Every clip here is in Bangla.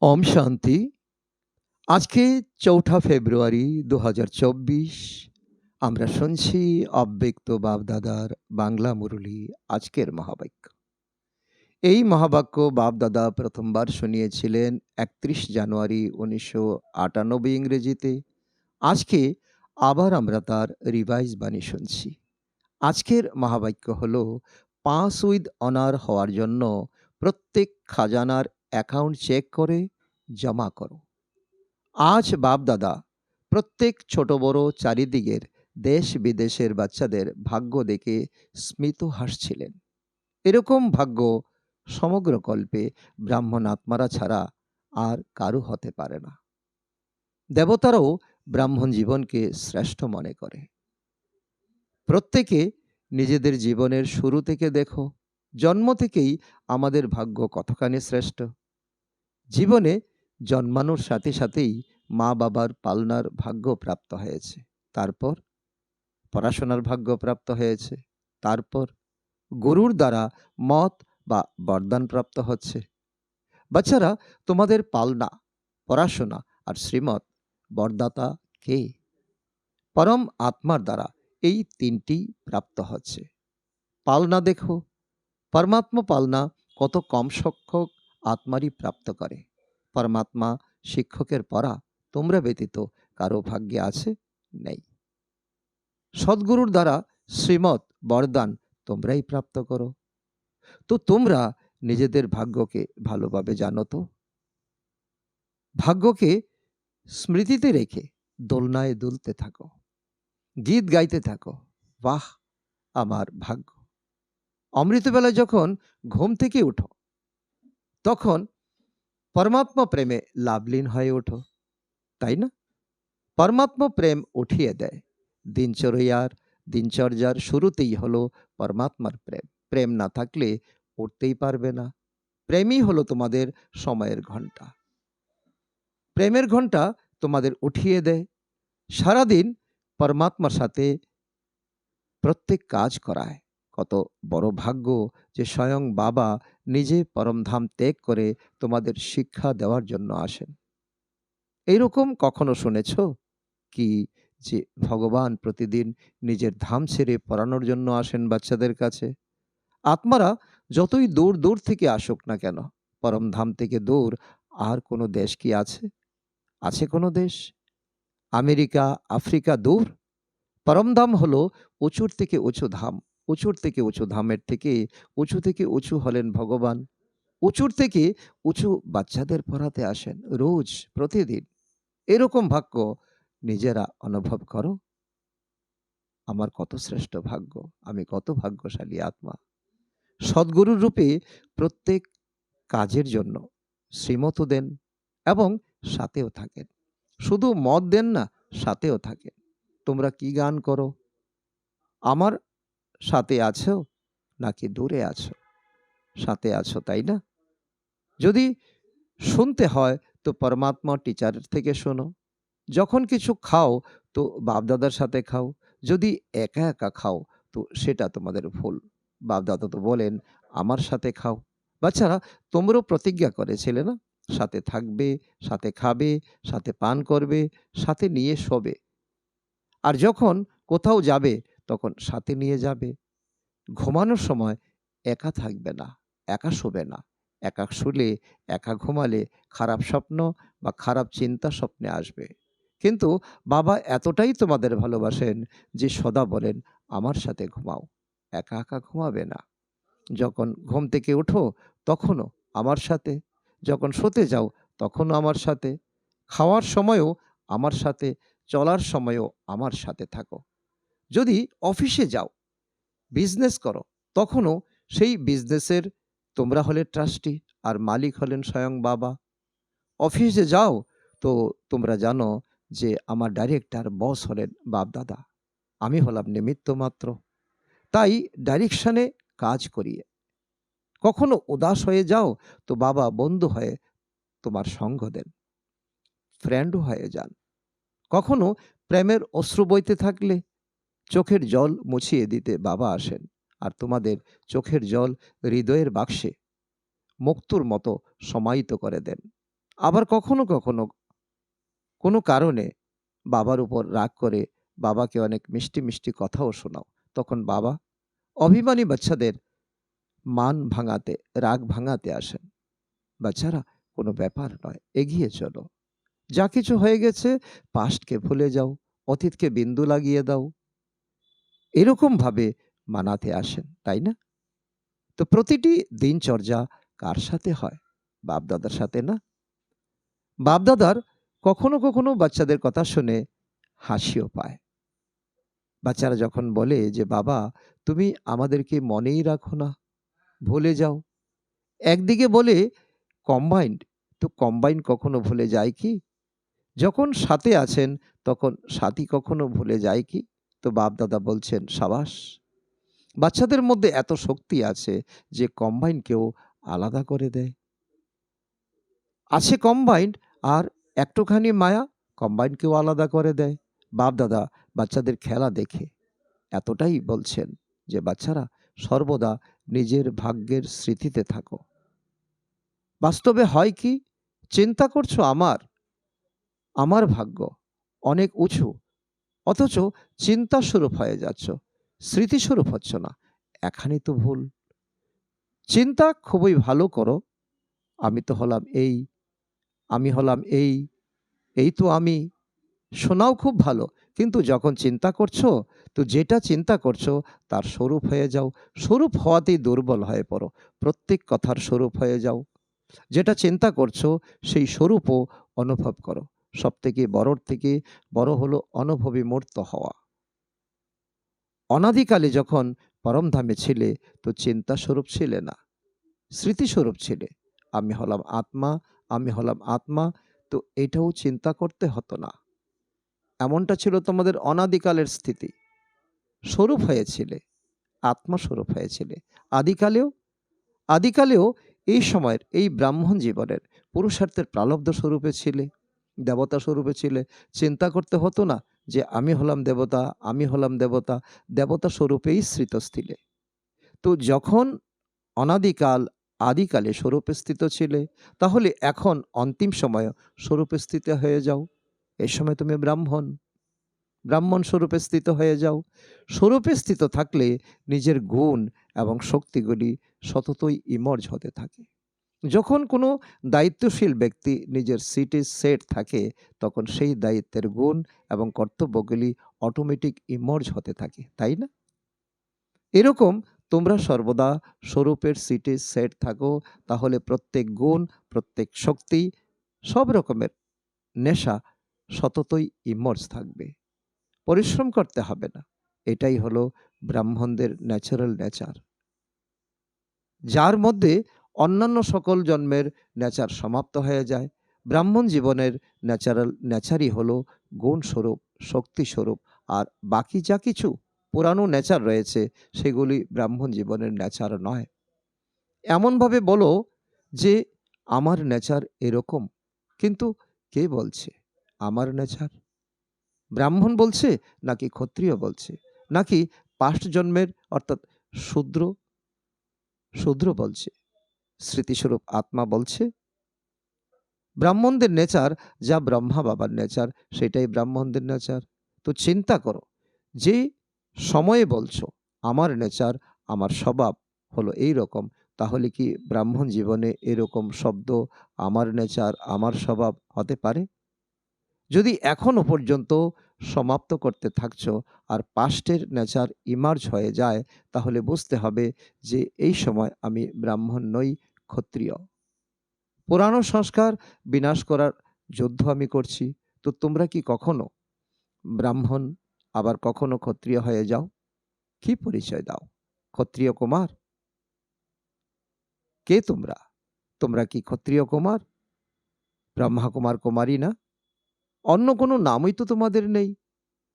ওম শান্তি। আজকে ৪ঠা ফেব্রুয়ারি ২০২৪। আমরা শুনছি অব্যক্ত বাপ-দাদার বাংলা মুরলী আজকের মহাবাক্য। এই মহাবাক্য বাপ-দাদা প্রথমবার শুনিয়েছিলেন ৩১ জানুয়ারি ১৯৯৮ ইংরেজিতে। আজকে আবার আমরা তার রিভাইজ বাণী শুনছি। আজকের মহাবাক্য হল, পাস উইথ অনার হওয়ার জন্য প্রত্যেক খাজানার অ্যাকাউন্ট চেক করে জমা করো। আজ বাপ-দাদা প্রত্যেক ছোট বড় চারিদিকের দেশ বিদেশের বাচ্চাদের ভাগ্য দেখে স্মিত হাসছিলেন। এরকম ভাগ্য সমগ্র কল্পে ব্রাহ্মণ আত্মারা ছাড়া আর কারো হতে পারে না। দেবতারাও ব্রাহ্মণ জীবনকে শ্রেষ্ঠ মনে করে। প্রত্যেকে নিজেদের জীবনের শুরু থেকে দেখো, জন্ম থেকেই আমাদের ভাগ্য কতখানি শ্রেষ্ঠ। জীবনে জন্মানোর সাথে সাথেই মা বাবার পালনার ভাগ্য প্রাপ্ত হয়েছে, তারপর পড়াশোনার ভাগ্য প্রাপ্ত হয়েছে, তারপর গুরুর দ্বারা মত বা বরদান প্রাপ্ত হচ্ছে। বাচ্চারা, তোমাদের পালনা, পড়াশোনা আর শ্রীমত বরদাতা কে? পরম আত্মার দ্বারা এই তিনটি প্রাপ্ত হচ্ছে। পালনা দেখো, পরমাত্মা পালনা কত কম সংখ্যক আত্মারই প্রাপ্ত করে। পরমাত্মা শিক্ষকের পড়া তোমরা ব্যতীত কারো ভাগ্যে আছে? নেই। সদ্গুরুর দ্বারা শ্রীমত বরদান তোমরাই প্রাপ্ত করো। তো তোমরা নিজেদের ভাগ্যকে ভালোভাবে জানো তো? ভাগ্যকে স্মৃতিতে রেখে দোলনায় দুলতে থাকো, গীত গাইতে থাকো, বাহ আমার ভাগ্য। অমৃতবেলায় যখন ঘুম থেকে উঠো, তখন পরমাত্মা প্রেমে লাভলীন হয়ে ওঠো, তাই না? পরমাত্মা প্রেম উঠিয়ে দেয়। দিনচর্যার শুরুতেই হলো পরমাত্মার প্রেম। প্রেম না থাকলে উঠতেই পারবে না। প্রেমই হলো তোমাদের সময়ের ঘন্টা। প্রেমের ঘন্টা তোমাদের উঠিয়ে দেয়। সারাদিন পরমাত্মার সাথে প্রত্যেক কাজ করায়। কত বড় ভাগ্য যে স্বয়ং বাবা নিজে পরমধাম ত্যাগ করে তোমাদের শিক্ষা দেওয়ার জন্য আসেন। এইরকম কখনো শুনেছ কি যে ভগবান প্রতিদিন নিজের ধাম ছেড়ে পড়ানোর জন্য আসেন বাচ্চাদের কাছে? আত্মারা যতই দূর দূর থেকে আসুক না কেন, পরমধাম থেকে দূর আর কোনো দেশ কি আছে? আছে কোনো দেশ? আমেরিকা, আফ্রিকা দূর? পরমধাম হলো উঁচুর থেকে উঁচু ধাম। উঁচুর থেকে উঁচু ধামের থেকে উঁচু হলেন ভগবান। উঁচুর থেকে উঁচু বাচ্চাদের পড়াতে আসেন রোজ, প্রতিদিন। এরকম ভাগ্য নিজেরা অনুভব করো। আমার কত শ্রেষ্ঠ ভাগ্য, আমি কত ভাগ্যশালী আত্মা। সদ্গুরুর রূপে প্রত্যেক কাজের জন্য শ্রীমত দেন এবং সাথেও থাকেন। শুধু মত দেন না, সাথেও থাকেন। তোমরা কি গান করো? আমার সাথে আছো নাকি দূরে আছো? সাথে আছো, তাই না? যদি শুনতে হয় তো পরমাত্মা টিচারের থেকে শোনো। যখন কিছু খাও তো বাপদাদার সাথে খাও। যদি একা একা খাও তো সেটা তোমাদের ভুল। বাপদাদা তো বলেন আমার সাথে খাও। বাচ্চারা, তোমরাও প্রতিজ্ঞা করেছিলে না? সাথে থাকবে, সাথে খাবে, সাথে পান করবে, সাথে নিয়ে শোবে। আর যখন কোথাও যাবে তখন সাথে নিয়ে যাবে। ঘুমানোর সময় একা থাকবে না, একা শোবে না। একা শুলে, একা ঘুমালে খারাপ স্বপ্ন বা খারাপ চিন্তা স্বপ্নে আসবে। কিন্তু বাবা এতটাই তোমাদের ভালোবাসেন যে সদা বলেন আমার সাথে ঘুমাও। একা একা ঘুমাবে না। যখন ঘুম থেকে ওঠো তখনও আমার সাথে, যখন শুতে যাও তখনও আমার সাথে, খাওয়ার সময়ও আমার সাথে, চলার সময়ও আমার সাথে থাকো। যদি অফিসে যাও, বিজনেস করো, তখনও সেই বিজনেসের তোমরা হলে ট্রাস্টি আর মালিক হলেন স্বয়ং বাবা। অফিসে যাও তো তোমরা জানো যে আমার ডাইরেক্টর বস হলেন বাপ দাদা, আমি হলাম নিমিত্ত মাত্র। তাই ডাইরেকশনে কাজ করিয়ে। কখনো উদাস হয়ে যাও তো বাবা বন্ধু হয়ে তোমার সঙ্গ দেন, ফ্রেন্ডও হয়ে যান। কখনো প্রেমের অশ্রু বইতে থাকলে চোখের জল মুছিয়ে দিতে বাবা আসেন, আর তোমাদের চোখের জল হৃদয়ের বাক্সে মুক্তোর মতো সমাহিত করে দেন। আবার কখনো কখনো কোনো কারণে বাবার উপর রাগ করে বাবাকে অনেক মিষ্টি মিষ্টি কথাও শোনাও। তখন বাবা অভিমানী বাচ্চাদের মান ভাঙাতে, রাগ ভাঙাতে আসেন। বাচ্চারা, কোনো ব্যাপার নয়, এগিয়ে চলো। যা কিছু হয়ে গেছে পাস্টকে ভুলে যাও, অতীতকে বিন্দু লাগিয়ে দাও। এরকম ভাবে মানাতে আসেন, তাই না? তো প্রতিটি দিনচর্যা কার সাথে হয়? বাপ-দাদার সাথে না? বাপ-দাদার কখনো কখনো বাচ্চাদের কথা শুনে হাসিও পায়। বাচ্চারা যখন বলে যে, "বাবা, তুমি আমাদেরকে মনেই রাখো না, ভুলে যাও।" একদিকে বলে কম্বাইন্ড, তো কম্বাইন্ড কখনো ভুলে যায় কি? যখন সাথে আছেন তখন সাথী কখনো ভুলে যায় কি? তো বাপ-দাদা বলছেন, "সাবাস! বাচ্চাদের মধ্যে এত শক্তি আছে যে কম্বাইন্ডকেও আলাদা করে দেয়। আছে কম্বাইন্ড আর একটুখানি মায়া কম্বাইন্ডকেও আলাদা করে দেয়।" বাপ-দাদা বাচ্চাদের খেলা দেখে এতটাই বলছেন যে, "বাচ্চারা, সর্বদা নিজের ভাগ্যের স্মৃতিতে থাকো।" বাস্তবে হয় কি? চিন্তা করছো আমার ভাগ্য অনেক উঁচু, অথচ চিন্তাস্বরূপ হয়ে যাচ্ছ, স্মৃতিস্বরূপ হচ্ছ না। এখানেই তো ভুল। চিন্তা খুবই ভালো করো, আমি তো হলাম এই, আমি হলাম এই, এই তো আমি। শোনাও খুব ভালো, কিন্তু যখন চিন্তা করছো, তো যেটা চিন্তা করছো তার স্বরূপ হয়ে যাও। স্বরূপ হওয়াতেই দুর্বল হয়ে পড়ো। প্রত্যেক কথার স্বরূপ হয়ে যাও। যেটা চিন্তা করছো সেই স্বরূপও অনুভব করো। সবথেকে বড়র থেকে বড় হলো অনুভবী মূর্ত হওয়া। অনাদিকালে যখন পরমধামে ছিলে, তো চিন্তা স্বরূপ ছিলে না, স্মৃতিস্বরূপ ছিলে। আমি হলাম আত্মা, আমি হলাম আত্মা। তো এটাও চিন্তা করতে হতো না। এমনটা ছিল তোমাদের অনাদিকালের স্থিতি। স্বরূপ হয়েছিলে, আত্মস্বরূপ হয়েছিলে। আদিকালেও আদিকালেও এই সময়ের এই ব্রাহ্মণ জীবনের পুরুষার্থের প্রালব্ধ স্বরূপে ছিলে, দেবতা স্বরূপে ছিলে। চিন্তা করতে হতো না যে আমি হলাম দেবতা, আমি হলাম দেবতা। দেবতা স্বরূপেই স্থিত ছিলে। তো যখন অনাদিকাল আদিকালে স্বরূপে স্থিত ছিলে, তাহলে এখন অন্তিম সময়ে স্বরূপে স্থিত হয়ে যাও। এই সময় তুমি ব্রাহ্মণ, ব্রাহ্মণ স্বরূপে স্থিত হয়ে যাও। স্বরূপে স্থিত থাকলে নিজের গুণ এবং শক্তিগুলি সততই ইমর্জ হতে থাকে। যখন কোনো দায়িত্বশীল ব্যক্তি নিজের সিটে সেট থাকে, তখন সেই দায়িত্বের গুণ এবং কর্তব্যগুলি অটোমেটিক ইমর্জ হতে থাকে, তাই না? এরকম তোমরা সর্বদা স্বরূপের সিটে সেট থাকো, তাহলে প্রত্যেক গুণ, প্রত্যেক শক্তি, সব রকমের নেশা সততই ইমর্জ থাকবে। পরিশ্রম করতে হবে না। এটাই হলো ব্রাহ্মণদের ন্যাচারাল নেচার, যার মধ্যে অন্যান্য সকল জন্মের নেচার সমাপ্ত হয়ে যায়। ব্রাহ্মণ জীবনের ন্যাচারাল নেচারই হলো গুণস্বরূপ, শক্তিস্বরূপ। আর বাকি যা কিছু পুরানো নেচার রয়েছে সেগুলি ব্রাহ্মণ জীবনের নেচার নয়। এমনভাবে বলো যে আমার নেচার এরকম, কিন্তু কে বলছে আমার নেচার? ব্রাহ্মণ বলছে, নাকি ক্ষত্রিয় বলছে, নাকি পাস্ট জন্মের অর্থাৎ শূদ্র শূদ্র বলছে, স্মৃতিস্বরূপ আত্মা বলছে? ব্রাহ্মণদের নেচার যা ব্রহ্মা বাবার নেচার, সেটাই ব্রাহ্মণদের নেচার। তো চিন্তা করো, যে সময়ে বলছো আমার নেচার, আমার স্বভাব হলো এই রকম, তাহলে কি ব্রাহ্মণ জীবনে এরকম শব্দ আমার নেচার, আমার স্বভাব হতে পারে? যদি এখনো পর্যন্ত সমাপ্ত করতে থাকছো আর পাস্টের নেচার ইমার্জ হয়ে যায়, তাহলে বুঝতে হবে যে এই সময় আমি ব্রাহ্মণ নই, ক্ষত্রিয়। পুরানো সংস্কার বিনাশ করার যুদ্ধ আমি করছি। তো তোমরা কি কখনো ব্রাহ্মণ আবার কখনো ক্ষত্রিয় হয়ে যাও? কি পরিচয় দাও? ক্ষত্রিয় কুমার? কে তোমরা? তোমরা কি ক্ষত্রিয় কুমার, ব্রহ্মা কুমার, কুমারী না? অন্য কোনো নামই তো তোমাদের নেই।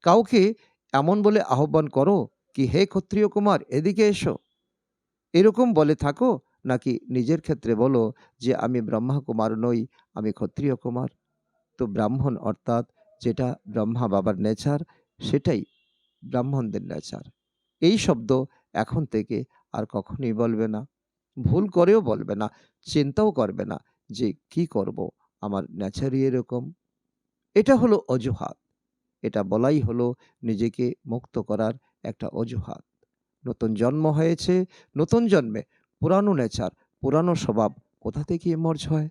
কাউকে এমন বলে আহ্বান করো কি, হে ক্ষত্রিয় কুমার, এদিকে এসো, এরকম বলে থাকো, নাকি নিজের ক্ষেত্রে বলো যে আমি ব্রহ্মা কুমার নই, আমি ক্ষত্রিয় কুমার? তো ব্রাহ্মণ অর্থাৎ যেটা ব্রহ্মা বাবার নেচার, সেটাই ব্রাহ্মণদের নেচার। এই শব্দ এখন থেকে আর কখনোই বলবে না। ভুল করেও বলবে না, চিন্তাও করবে না যে কি করব, আমার নেচারই এরকম। এটা হলো অজুহাত। এটা বলাই হলো নিজেকে মুক্ত করার একটা অজুহাত। নতুন জন্ম হয়েছে, নতুন জন্মে পুরানো নেচার, পুরানো স্বভাব কোথা থেকে এমার্জ হয়?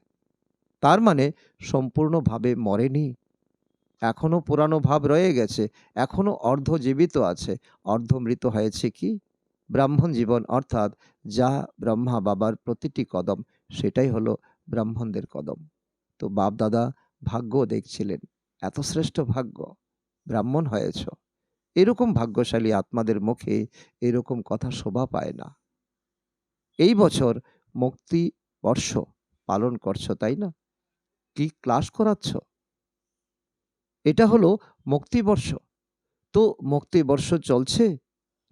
তার মানে সম্পূর্ণভাবে মরেনি। এখনো পুরানো ভাব রয়ে গেছে, এখনো অর্ধজীবিত আছে, অর্ধমৃত হয়েছে কি? ব্রাহ্মণ জীবন, অর্থাৎ যা ব্রহ্মা বাবার প্রতিটি কদম, সেটাই হলো ব্রাহ্মণদের কদম। তো বাপ-দাদা ভাগ্য দেখছিলেন। এত শ্রেষ্ঠ ভাগ্য, ব্রাহ্মণ হয়েছ। এরকম ভাগ্যশালী আত্মাদের মুখে এরকম কথা শোভা পায় না। এই বছর মুক্তি বর্ষ পালন করছো, তাই না? কি ক্লাস করাচ্ছ? এটা হলো মুক্তিবর্ষ। তো মুক্তিবর্ষ চলছে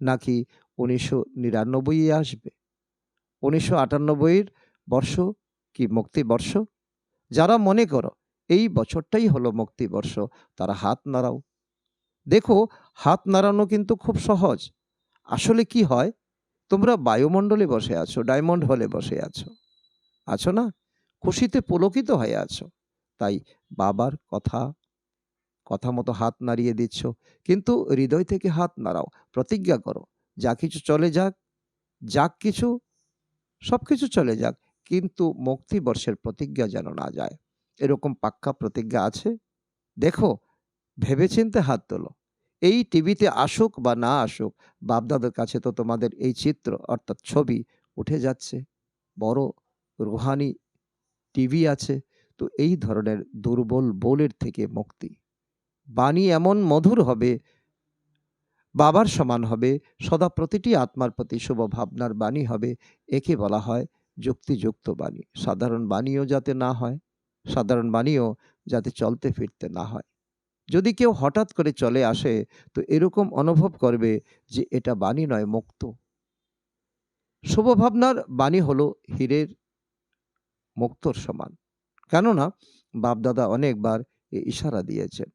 নাকি ১৯৯৯ এ আসবে? ১৯৯৮ এর বর্ষ কি মুক্তিবর্ষ? যারা মনে করো এই বছরটাই হলো মুক্তিবর্ষ, তারা হাত নাড়াও। দেখো, হাত নাড়ানো কিন্তু খুব সহজ। আসলে কি হয়, তোমরা বায়ুমণ্ডলে বসে আছো, ডায়মন্ড হলে বসে আছো। আছো না? খুশিতে পুলকিত হয়ে আছো। তাই বাবার কথা মতো হাত নাড়িয়ে দিচ্ছ। কিন্তু হৃদয় থেকে হাত নাড়াও। প্রতিজ্ঞা করো, যা কিছু চলে যাক, যাক কিছু, সবকিছু চলে যাক। কিন্তু মুক্তিবর্ষের প্রতিজ্ঞা যেন না যায়। এরকম পাক্কা প্রতিজ্ঞা আছে? দেখো, ভেবেচিন্তে হাত তোলো। এই টিভিতে আসুক বা না আসুক, বাপ-দাদার কাছে তো তোমাদের এই চিত্র অর্থাৎ ছবি উঠে যাচ্ছে। বড় রুহানি টিভি আছে। তো এই ধরনের দুর্বল বোলের থেকে মুক্তি। বাণী এমন মধুর হবে, বাবার সমান হবে, সদা প্রতিটি আত্মার প্রতি শুভ ভাবনার বাণী হবে। একে বলা হয় যুক্তিযুক্ত বাণী। সাধারণ বাণীও যাতে না হয়, সাধারণ বাণীও যাতে চলতে ফিরতে না হয়। যদি কেউ হঠাৎ করে চলে আসে, তো এরকম অনুভব করবে যে এটা বাণী নয়, মুক্ত। শুভ ভাবনার বাণী হলো হীরের মুক্তোর সমান। কেননা বাপ-দাদা অনেকবার ইশারা দিয়েছেন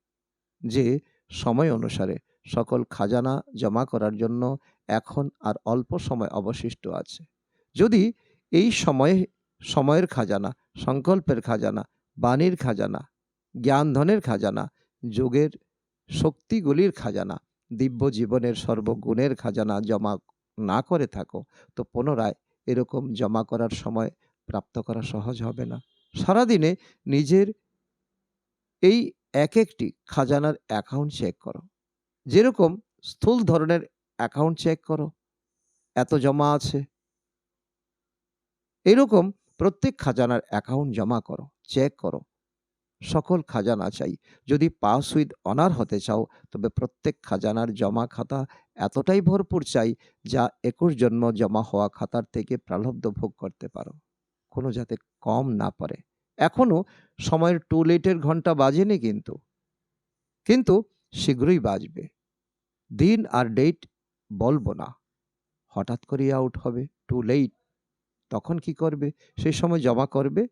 যে সময় অনুসারে সকল খাজানা জমা করার জন্য এখন আর অল্প সময় অবশিষ্ট আছে। যদি এই সময়ের খাজানা, সংকল্পের খাজানা, বাণীর খাজানা, জ্ঞানধনের খাজানা, যোগের শক্তিগুলির খাজানা, দিব্য জীবনের সর্বগুণের খাজানা জমা না করে থাকো, তো পুনরায় এরকম জমা করার সময় প্রাপ্ত করা সহজ হবে না। সারাদিনে নিজের এই একটি খাজানার অ্যাকাউন্ট চেক করো। যেরকম স্থূল ধরনের অ্যাকাউন্ট চেক করো, এত জমা আছে। এরকম প্রত্যেক খাজানার অ্যাকাউন্ট জমা করো, চেক করো। সকল খাজানা চাই। যদি পাস উইথ অনার হতে চাও, তবে প্রত্যেক খাজানার জমা খাতা এতটাই ভরপুর চাই, যা ২১ জন্ম জমা হওয়া খাতার থেকে প্রালব্ধ ভোগ করতে পারো। কোনো যাতে কম না পড়ে। এখনো সময়ের টু লেটের ঘন্টা বাজেনি কিন্তু। কিন্তু শীঘ্রই বাজবে। দিন আর ডেট বলবো না। হঠাৎ করেই আউট হবে, টু লেট। তখন কি করবে? সেই সময় জমা করবে।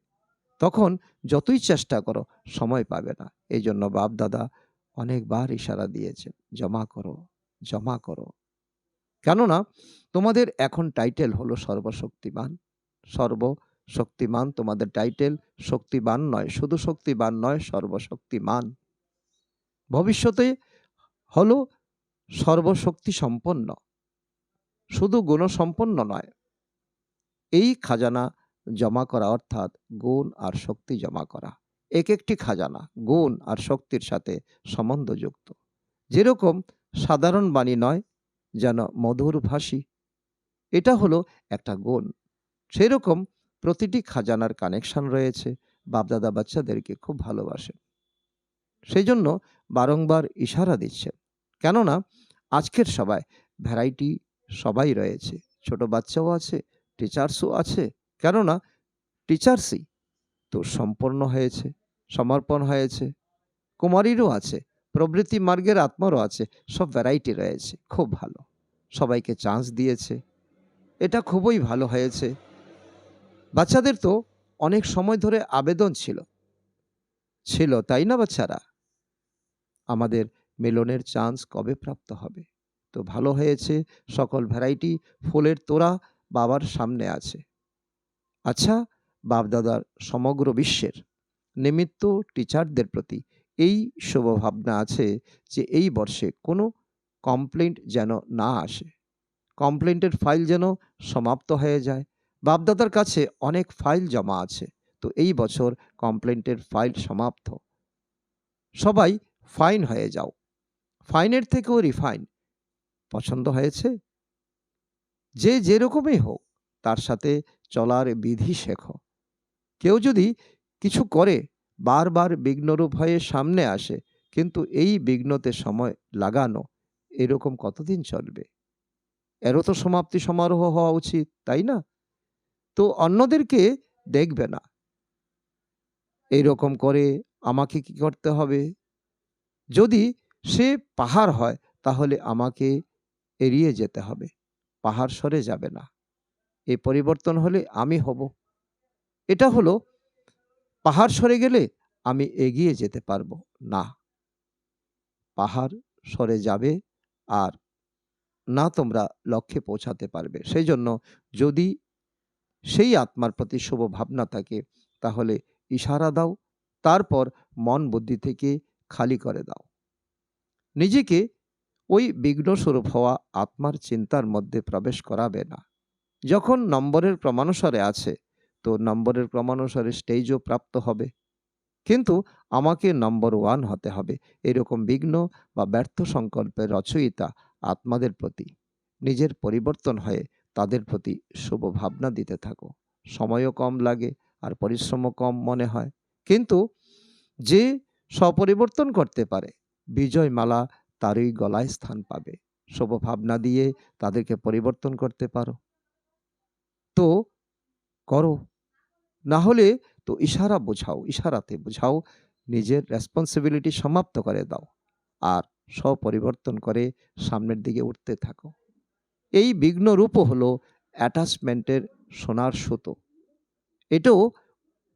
তখন যতই চেষ্টা করো, সময় পাবে না। এইজন্য বাপ-দাদা অনেকবার ইশারা দিয়েছেন, জমা করো, জমা করো। কেননা তোমাদের এখন টাইটেল হলো সর্বশক্তিমান। সর্বশক্তিমান তোমাদের টাইটেল। শক্তিবান নয়, শুধু শক্তিবান নয়, সর্বশক্তিমান। ভবিষ্যতে হলো সর্বশক্তি সম্পন্ন, শুধু গুণসম্পন্ন নয়। এই খাজানা জমা করা অর্থাৎ গুণ আর শক্তি জমা করা। একটি খাজানা গুণ আর শক্তির সাথে সম্বন্ধযুক্ত। যেরকম সাধারণ বাণী নয়, যেন মধুর ভাষী, এটা হলো একটা গুণ। সেরকম প্রতিটি খাজানার কানেকশন রয়েছে। বাপ-দাদা বাচ্চাদেরকে খুব ভালোবাসেন। সেই জন্য বারংবার ইশারা দিচ্ছেন। কেননা আজকের সবাই ভ্যারাইটি সবাই রয়েছে। ছোট বাচ্চাও আছে, টিচার্সও আছে। কেননা টিচার্সই তো সম্পন্ন হয়েছে, সমর্পণ হয়েছে। কুমারীরও আছে, প্রবৃত্তি মার্গের আত্মারও আছে। সব ভ্যারাইটি রয়েছে। খুব ভালো। সবাইকে চান্স দিয়েছে। এটা খুবই ভালো হয়েছে। বাচ্চাদের তো অনেক সময় ধরে আবেদন ছিল, তাই না বাচ্চারা? আমাদের মিলনের চান্স কবে প্রাপ্ত হবে? তো ভালো হয়েছে, সকল ভ্যারাইটি ফুলের তোড়া বাবার সামনে আছে। আচ্ছা, বাপ-দাদার সমগ্র বিশ্বের নিমিত্ত টিচারদের প্রতি এই শুভভাবনা আছে যে এই বর্ষে কোনো কমপ্লেন্ট যেন না আসে। কমপ্লেন্টের ফাইল যেন সমাপ্ত হয়ে যায়। বাপ-দাদার কাছে অনেক ফাইল জমা আছে। তো এই বছর কমপ্লেন্টের ফাইল সমাপ্ত। সবাই ফাইন হয়ে যাও। ফাইনের থেকেও রিফাইন। পছন্দ হয়েছে? যে যেরকমই হোক তার সাথে চলার বিধি শেখো। কেউ যদি কিছু করে বারবার বিঘ্নরূপ হয়ে সামনে আসে, কিন্তু এই বিঘ্নতে সময় লাগানো এরকম কতদিন চলবে? এরও তো সমাপ্তি সমারোহ হওয়া উচিত, তাই না? তো অন্যদেরকে দেখবে না। এইরকম করে আমাকে কি করতে হবে? যদি সে পাহাড় হয় তাহলে আমাকে এড়িয়ে যেতে হবে। পাহাড় সরে যাবে না। এই পরিবর্তন হলে আমি হব। এটা হলো পাহাড় সরে গেলে আমি এগিয়ে যেতে পারবো না। পাহাড় সরে যাবে আর না তোমরা লক্ষ্যে পৌঁছাতে পারবে। সেইজন্য যদি সেই আত্মার প্রতি শুভ ভাবনা থাকে তাহলে ইশারা দাও, তারপর মন বুদ্ধি থেকে খালি করে দাও। নিজেকে ওই বিঘ্নস্বরূপ হওয়া আত্মার চিন্তার মধ্যে প্রবেশ করাবে না। যখন নম্বরের ক্রমানুসারে আছে তো নম্বরের ক্রমানুসারে স্টেজও প্রাপ্ত হবে, কিন্তু আমাকে নম্বর 1 হতে হবে এরকম বিঘ্ন বা ব্যর্থ সংকল্পের রচয়িতা আত্মাদের প্রতি নিজের পরিবর্তন হয়ে তাদের প্রতি শুভ ভাবনা দিতে থাকো। সময়ও কম লাগে আর পরিশ্রমও কম মনে হয়, কিন্তু যে স্বপরিবর্তন করতে পারে বিজয় মালা তারই গলায় স্থান পাবে। শুভ ভাবনা দিয়ে তাদেরকে পরিবর্তন করতে পারো তো করো, না হলে তো ইশারা বোঝাও, ইশারাতে বোঝাও, নিজের রেসপন্সিবিলিটি সমাপ্ত করে দাও আর স্বপরিবর্তন করে সামনের দিকে উঠতে থাকো। এই বিঘ্ন রূপও হলো অ্যাটাচমেন্টের সোনার সুতো। এটাও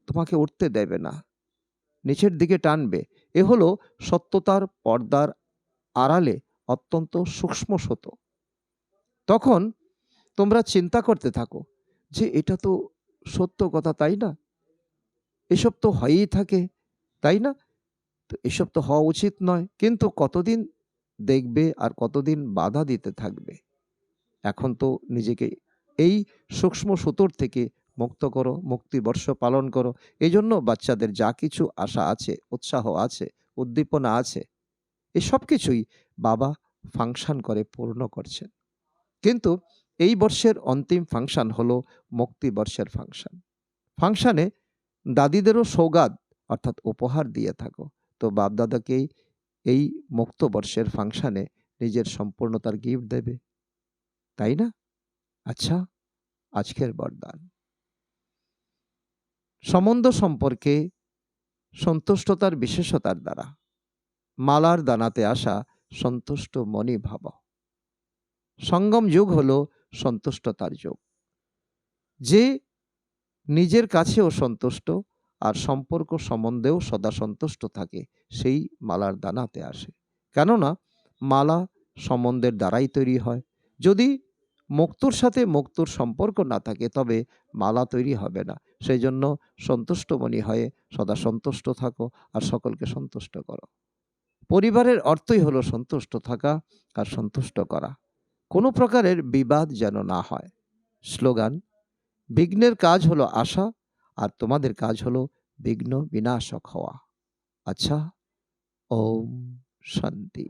তোমাকে উঠতে দেবে না, নিচের দিকে টানবে। এ হলো সত্যতার পর্দার আড়ালে অত্যন্ত সূক্ষ্ম সুতো। তখন তোমরা চিন্তা করতে থাকো যে এটা তো সত্য কথা, তাই না? এসব তো হয়েই থাকে, তাই না? তো এসব তো হওয়া উচিত নয়, কিন্তু কতদিন দেখবে আর কতদিন বাধা দিতে থাকবে? এখন তো নিজেকে এই সূক্ষ্ম সুতোর থেকে মুক্ত করো, মুক্তিবর্ষ পালন করো। এজন্য বাচ্চাদের যা কিছু আশা আছে, উৎসাহ আছে, উদ্দীপনা আছে, এসব কিছুই বাবা ফাংশন করে পূর্ণ করছেন। কিন্তু এই বর্ষের অন্তিম ফাংশন হলো মুক্তিবর্ষের ফাংশন। ফাংশনে দাদিদেরও সৌগাত অর্থাৎ উপহার দিয়ে থাকো। তো বাপ-দাদাকেই এই মুক্তবর্ষের ফাংশনে নিজের সম্পূর্ণতার গিফট দেবে, তাই না? আচ্ছা, আজকের বরদান। সম্বন্ধ সম্পর্কে সন্তুষ্টতার বিশেষতার দ্বারা মালার দানাতে আসা সন্তুষ্ট মনি ভাব। সঙ্গম যুগ হলো সন্তুষ্টতার যুগ। যে নিজের কাছেও সন্তুষ্ট আর সম্পর্ক সম্বন্ধেও সদা সন্তুষ্ট থাকে সেই মালার দানাতে আসে। কেননা মালা সম্বন্ধের দ্বারাই তৈরি হয়। যদি মুক্তোর সাথে মুক্তোর সম্পর্ক না থাকে তবে মালা তৈরি হবে না। সেই জন্য সন্তুষ্টমণি হয়ে সদা সন্তুষ্ট থাকো আর সকলকে সন্তুষ্ট করো। পরিবারের অর্থই হলো সন্তুষ্ট থাকা আর সন্তুষ্ট করা। কোনো প্রকারের বিবাদ যেন না হয়। স্লোগান: বিঘ্নের কাজ হলো আশা আর তোমাদের কাজ হলো বিঘ্ন বিনাশক হওয়া। আচ্ছা, ওম শান্তি।